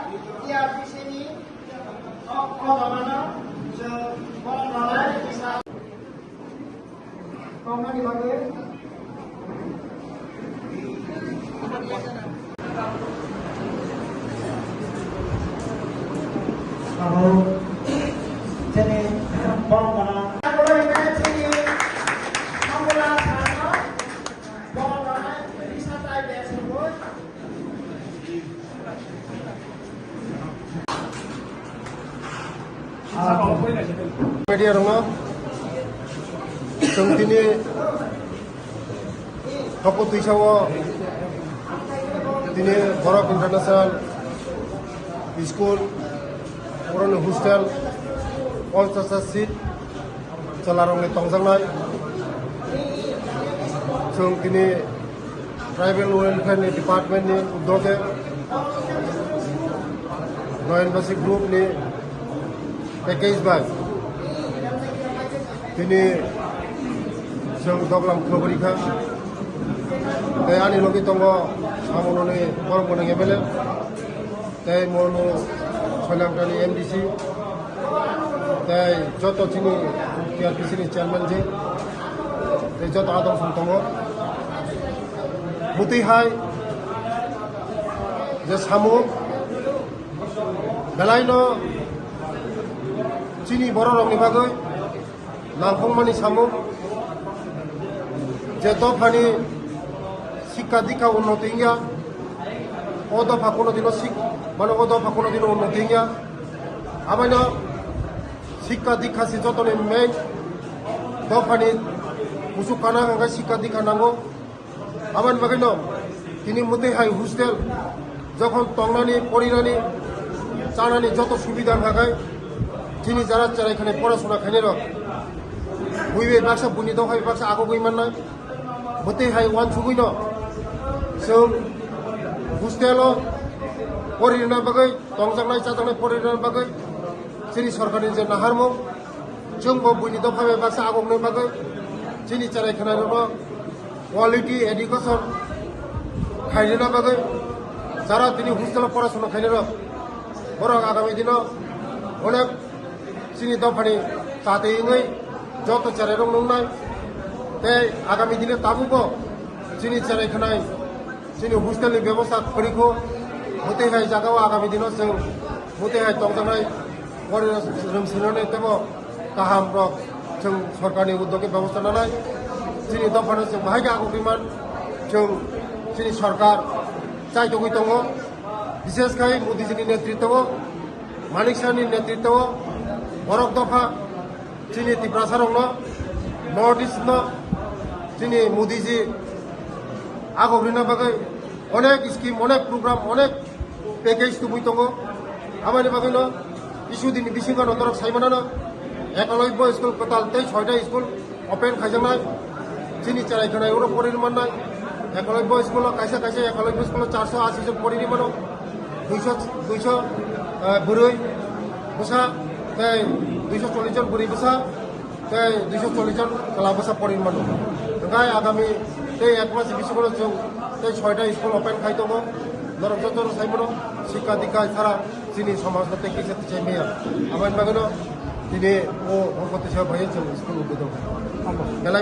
ERPCनि मावनायनि बागै जेरै बर'माना media rong chung tini thoko tuisawo tini Borok International School Borok Hostel 50 seat chalarong ni tongjangnai chung tini Tribal Welfare ni Department ni uddoge Noyanbasi Group ni package bag tini jeng doglam khobrika te ani logi tongo amononi borok bonang emele te mono solamtani MDC te joto chini PRPC ni chairman ji te joto adom sum tongo muti hai je samu belaino chini borok ni bagoi nangkhongmani samu je dofani শিক্ষা দীক্ষা উন্নতি ইয়া ও দফা কোনোদিনও মানে ও দফা কোনোদিনও উন্নতি ইয়া আমায় শিক্ষা দীক্ষা সে যতনে মেন দফানি মুসুক কানা গাঙ্গা শিক্ষা দীক্ষা নাঙ্গো আমার বাকি তিনি মধ্যে হাই হোস্টেল যখন তংনানি পরিনানি চানানি যত সুবিধা থাকায় তিনি যারা যারা এখানে পড়াশোনা খাইনে রক বুইবে বাক্সা বুনি দফাই বাক্সা আগো গইমান নাই মধ্যে হাই ওয়ান সুগুইন जों हस्टेल परिना बागै तंजांनाय जाजांनाय परिना बागै जोंनि सरकारनि जे नाहारमु जोंबो बुनि दफाय बाक्सा आगमनो बागै जोंनि चाराय खोनानो क्वालिटी एडुकेशन खायनो बागै যারা তিনি हस्टेल पढ़ाशोना खायनो बरं आगामी दिनाव अनेक जोंनि दफानि जाहाथे যত चाराय दं नंनाय बे आगामी दिने ताबुबो जोंनि चाराय खोनाय जोंनि हस्टेलनि बेबस्था खरिखौ हते हाय जागाव आगामी दिनाव जों हते हाय तंजानाय रोंसिनानै तेबो गाहाम रक जों सरकारनि उद्योगनि बेबस्था लानाय जोंनि दफानो जों बाहाय आगुरिमान जों जोंनि सरकार जाय दगै दङ बिसेसखाय मोदीजीनि नेतृत्व मानिक शाहनि नेतृत्व बरक दफा जोंनि त्रिपुरासारावनो नर्थ इस्टनो जोंनि मोदीजी आगोरिना बागै अनेक स्कीम अनेक प्रोग्राम अनेक पैकेज तुबुई दङ आमानि बागैनो इसु दिनि बिसिंगा नन्दरक साइमानानो एकलव्य स्कुल टोटाल 6टा स्कुल ओपेन खायजानाय जोंनि चाराय खोनाय उरो परिनो मोननाय एकलव्य स्कुल खायसे खायसे एकलव्य स्कुल 480 जन परिनो मोनो 200 बुरै बसा 240 जन बुरै बसा 240 जन कला बसा परिनो मोनो ओंखाय आगामी एक मास बिसिखौनो जों 6टा स्कुल ओपेन खाय दङ नरक जतर साइमनो शिक्षा दीक्षा सारा जोंनि समाजनो पेकेज चाइमेया आमाय बागैनो दिनै ओ भगवती साहब भाई जों स्कुल उद्दों बेलाय